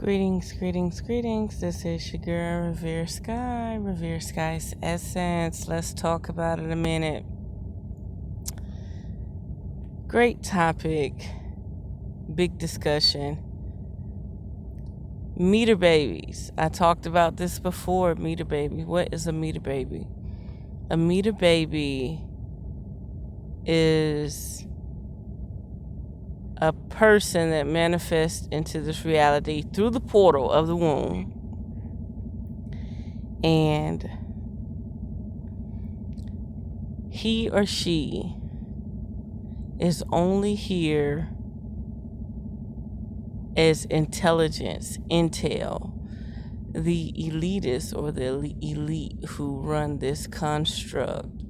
Greetings, greetings, greetings. This is your girl, Revere Sky, Revere Sky's Essence. Let's talk about it a minute. Great topic, big discussion. Meter babies. I talked about this before, meter baby. What is a meter baby? A meter baby is a person that manifests into this reality through the portal of the womb. And he or she is only here as intelligence, intel. The elitists or the elite who run this construct,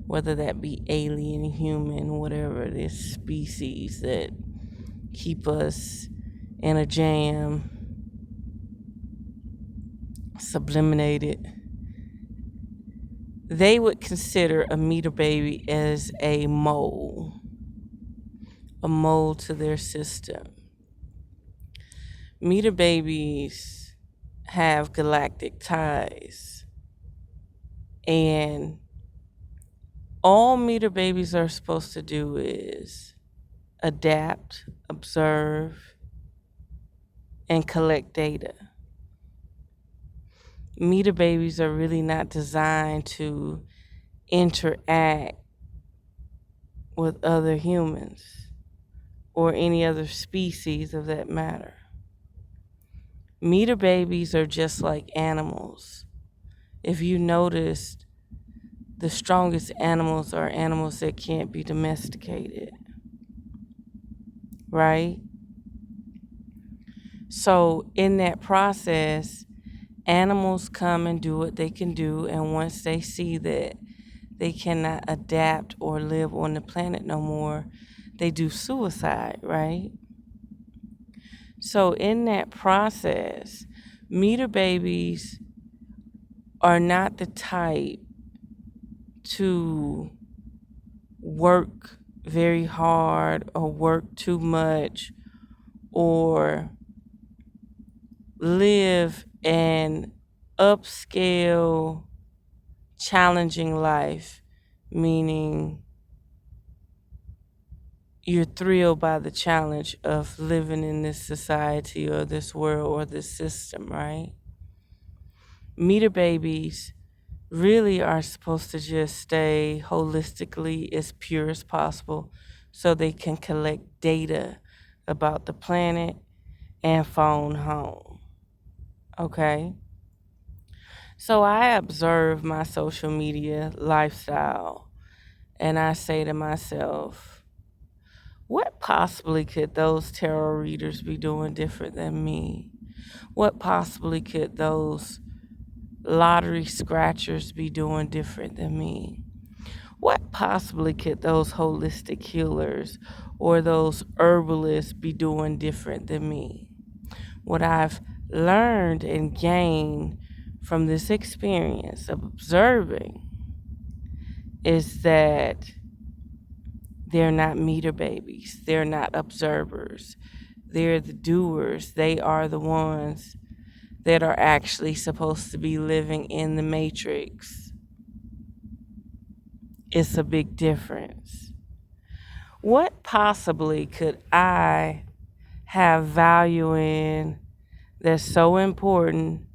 whether that be alien, human, whatever, this species that keep us in a jam, subliminated, they would consider a meter baby as a mole to their system. Meter babies have galactic ties, and all meter babies are supposed to do is adapt, observe, and collect data. Meter babies are really not designed to interact with other humans or any other species of that matter. Meter babies are just like animals. If you noticed, the strongest animals are animals that can't be domesticated, right? So in that process, animals come and do what they can do, and once they see that they cannot adapt or live on the planet no more, they do suicide, right? So in that process, meter babies are not the type to work very hard or work too much or live an upscale, challenging life, meaning you're thrilled by the challenge of living in this society or this world or this system, right? Meter babies really are supposed to just stay holistically as pure as possible so they can collect data about the planet and phone home. Okay? So I observe my social media lifestyle and I say to myself, what possibly could those tarot readers be doing different than me? What possibly could those lottery scratchers be doing different than me? What possibly could those holistic healers or those herbalists be doing different than me? What I've learned and gained from this experience of observing is that they're not meter babies. They're not observers. They're the doers. They are the ones that are actually supposed to be living in the matrix. It's a big difference. What possibly could I have value in that's so important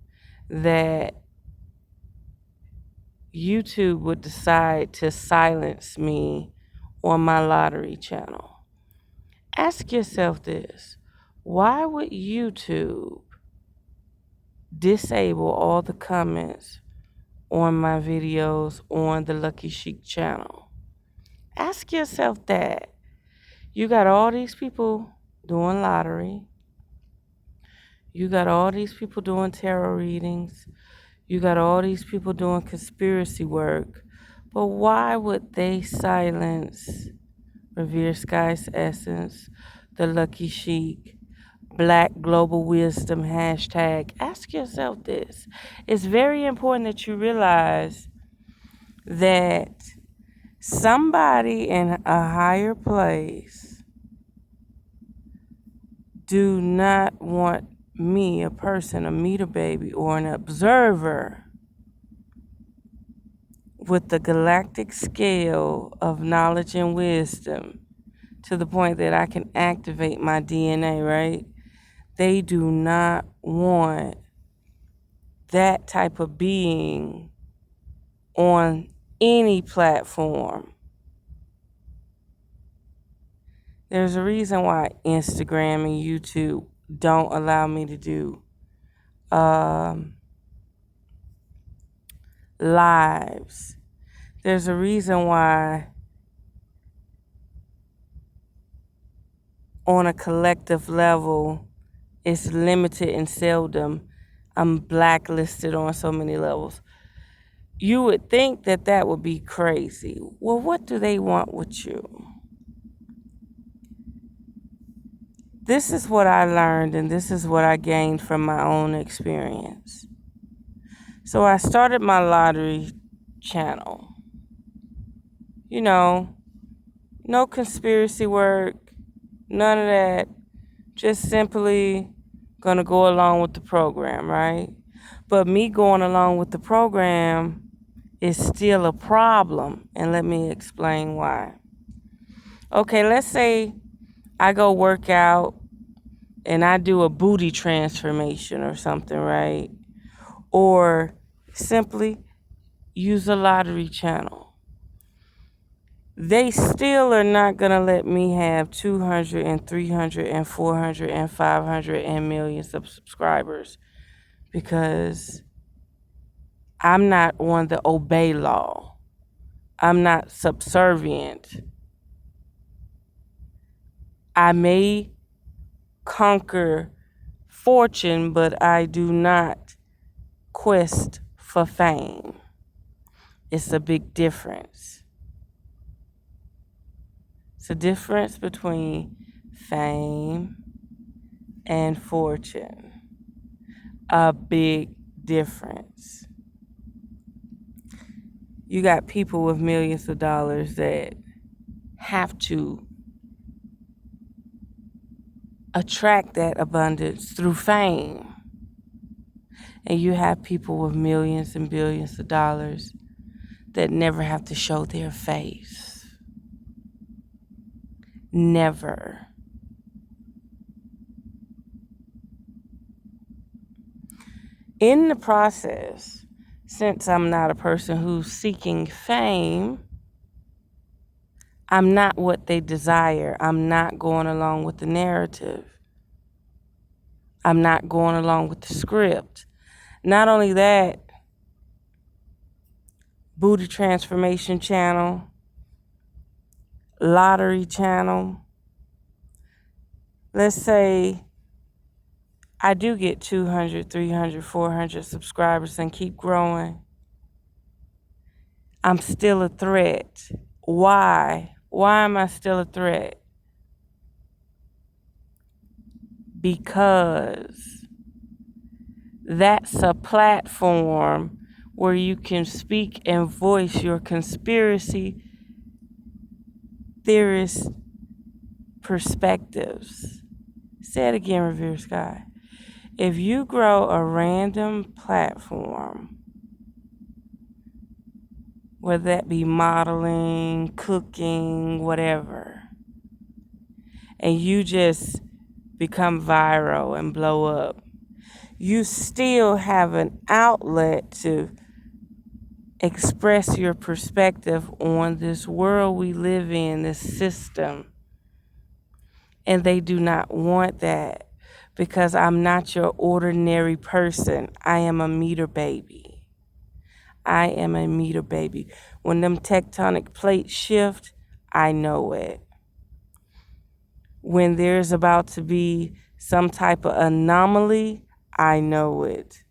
that YouTube would decide to silence me on my lottery channel? Ask yourself this. Why would YouTube disable all the comments on my videos on the Lucky Chic channel? Ask yourself that. You got all these people doing lottery. You got all these people doing tarot readings. You got all these people doing conspiracy work. But why would they silence Revere Sky's Essence, the Lucky Chic, Black Global Wisdom hashtag? Ask yourself this. It's very important that you realize that somebody in a higher place do not want me, a person, a meter baby, or an observer with the galactic scale of knowledge and wisdom to the point that I can activate my DNA, right? They do not want that type of being on any platform. There's a reason why Instagram and YouTube don't allow me to do lives. There's a reason why on a collective level it's limited and seldom. I'm blacklisted on so many levels. You would think that that would be crazy. Well, what do they want with you? This is what I learned, and this is what I gained from my own experience. So I started my lottery channel. You know, no conspiracy work, none of that. Just simply gonna go along with the program, right? But me going along with the program is still a problem, and let me explain why. Okay, let's say I go work out and I do a booty transformation or something, right? Or simply use a lottery channel. They still are not going to let me have 200 and 300 and 400 and 500 and millions of subscribers because I'm not on the obey law. I'm not subservient. I may conquer fortune, but I do not quest for fame. It's a big difference. It's a difference between fame and fortune. A big difference. You got people with millions of dollars that have to attract that abundance through fame. And you have people with millions and billions of dollars that never have to show their face. Never. In the process, since I'm not a person who's seeking fame, I'm not what they desire. I'm not going along with the narrative. I'm not going along with the script. Not only that, booty transformation channel, lottery channel. Let's say I do get 200, 300, 400 subscribers and keep growing. I'm still a threat. Why? Why am I still a threat? Because that's a platform where you can speak and voice your conspiracy theorist perspectives. Say it again, Revere Sky. If you grow a random platform, whether that be modeling, cooking, whatever, and you just become viral and blow up, you still have an outlet to express your perspective on this world we live in, this system. And they do not want that because I'm not your ordinary person. I am a meter baby. I am a meter baby. When them tectonic plates shift, I know it. When there's about to be some type of anomaly, I know it.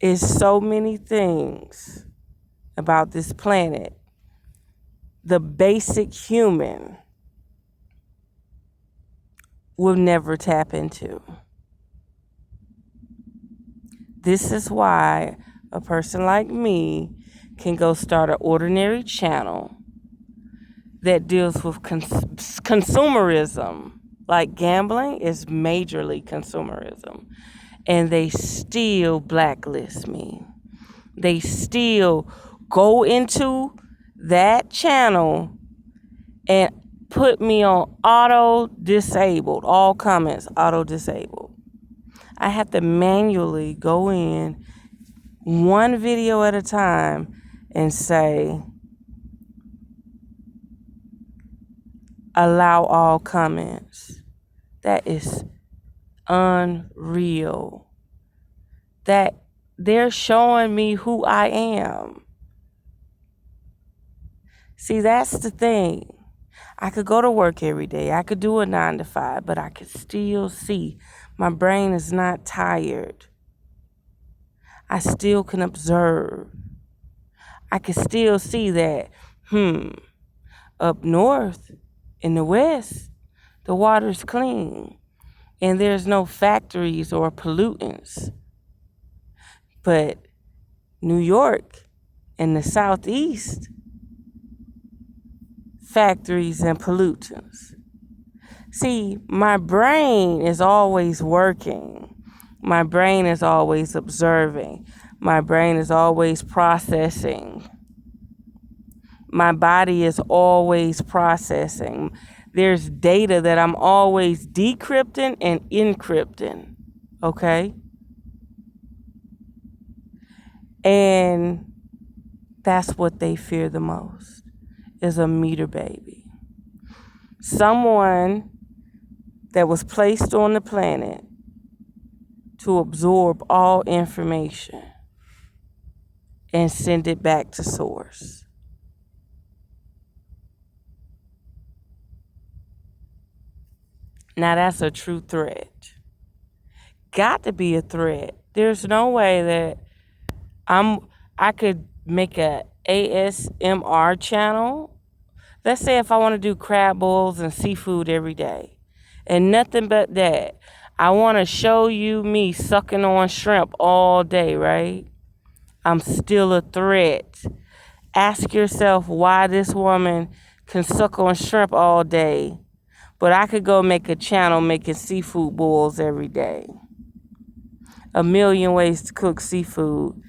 It's so many things about this planet. The basic human will never tap into. This is why a person like me can go start an ordinary channel that deals with consumerism like gambling is majorly consumerism. And they still blacklist me. They still go into that channel and put me on auto disabled, all comments auto disabled. I have to manually go in one video at a time and say, allow all comments. That is unreal. That they're showing me who I am. See, that's the thing. I could go to work every day. I could do a 9 to 5, but I could still see my brain is not tired. I still can observe. I can still see that, up north in the west, the water's clean and there's no factories or pollutants. But New York in the southeast, factories and pollutants. See, my brain is always working. My brain is always observing. My brain is always processing. My body is always processing. There's data that I'm always decrypting and encrypting. Okay? And that's what they fear the most, is a meter baby. Someone that was placed on the planet to absorb all information and send it back to source. Now that's a true threat. Got to be a threat. There's no way that I could make a ASMR channel. Let's say if I want to do crab boils and seafood every day and nothing but that. I want to show you me sucking on shrimp all day, right? I'm still a threat. Ask yourself why this woman can suck on shrimp all day, but I could go make a channel making seafood boils every day. A million ways to cook seafood,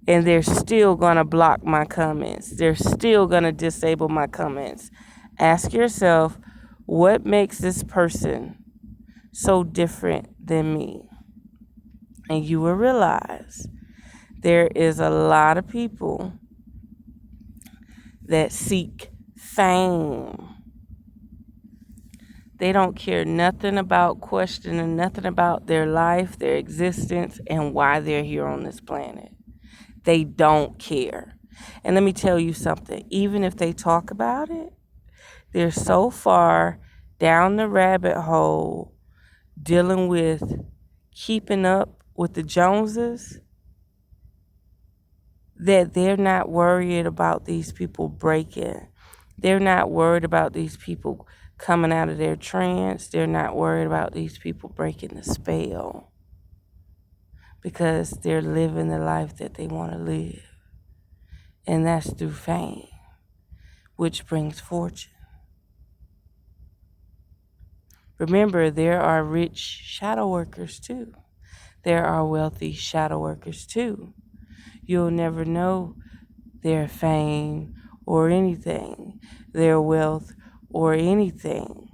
and they're still going to block my comments. They're still going to disable my comments. Ask yourself, what makes this person so different than me? And you will realize there is a lot of people that seek fame. They don't care nothing about questioning nothing about their life, their existence, and why they're here on this planet. They don't care. And let me tell you something. Even if they talk about it, they're so far down the rabbit hole dealing with keeping up with the Joneses that they're not worried about these people breaking. They're not worried about these people coming out of their trance. They're not worried about these people breaking the spell because they're living the life that they want to live. And that's through fame, which brings fortune. Remember, there are rich shadow workers too. There are wealthy shadow workers too. You'll never know their fame or anything, their wealth or anything.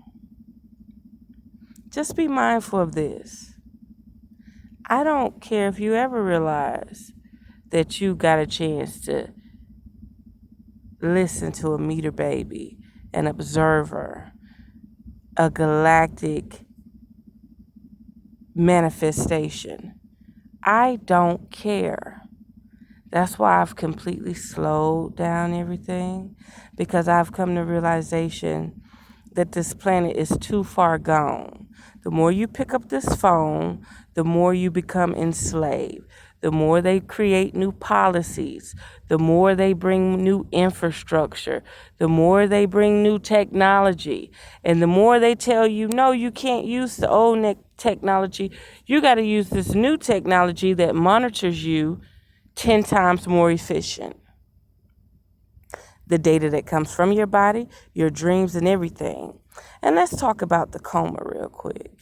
Just be mindful of this. I don't care if you ever realize that you got a chance to listen to a meter baby, an observer, a galactic manifestation. I don't care. That's why I've completely slowed down everything, because I've come to realization that this planet is too far gone. The more you pick up this phone, the more you become enslaved. The more they create new policies, the more they bring new infrastructure, the more they bring new technology, and the more they tell you, no, you can't use the old technology. You got to use this new technology that monitors you 10 times more efficient. The data that comes from your body, your dreams, and everything. And let's talk about the coma real quick.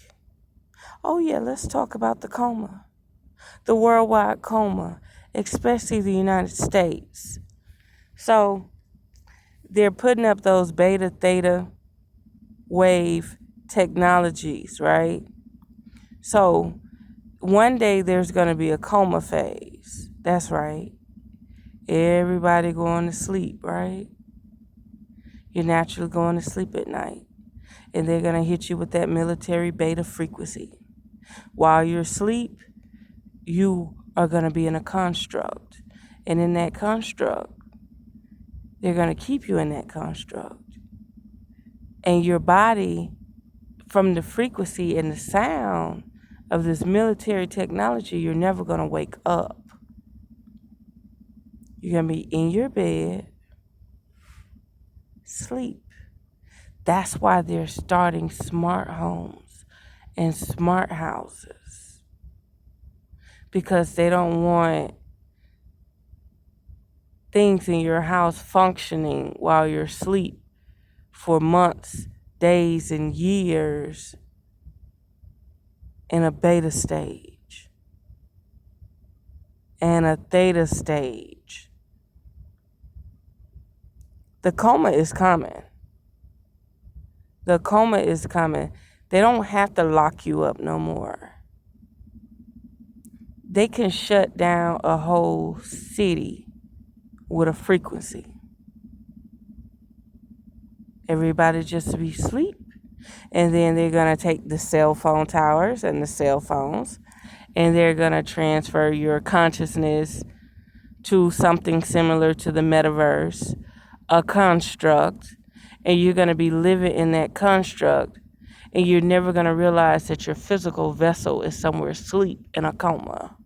Oh, yeah, let's talk about the coma. The worldwide coma, especially the United States. So they're putting up those beta, theta wave technologies, right? So one day there's going to be a coma phase. That's right. Everybody going to sleep, right? You're naturally going to sleep at night. And they're going to hit you with that military beta frequency. While you're asleep, you are going to be in a construct. And in that construct, they're going to keep you in that construct. And your body, from the frequency and the sound of this military technology, you're never going to wake up. You're going to be in your bed, sleep. That's why they're starting smart homes and smart houses. Because they don't want things in your house functioning while you're asleep for months, days, and years in a beta stage and a theta stage. The coma is coming. The coma is coming. They don't have to lock you up no more. They can shut down a whole city with a frequency. Everybody just be asleep. And then they're going to take the cell phone towers and the cell phones, and they're going to transfer your consciousness to something similar to the metaverse, a construct, and you're going to be living in that construct, and you're never going to realize that your physical vessel is somewhere asleep in a coma.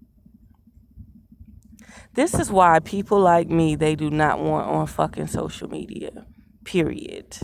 This is why people like me, they do not want on fucking social media, period.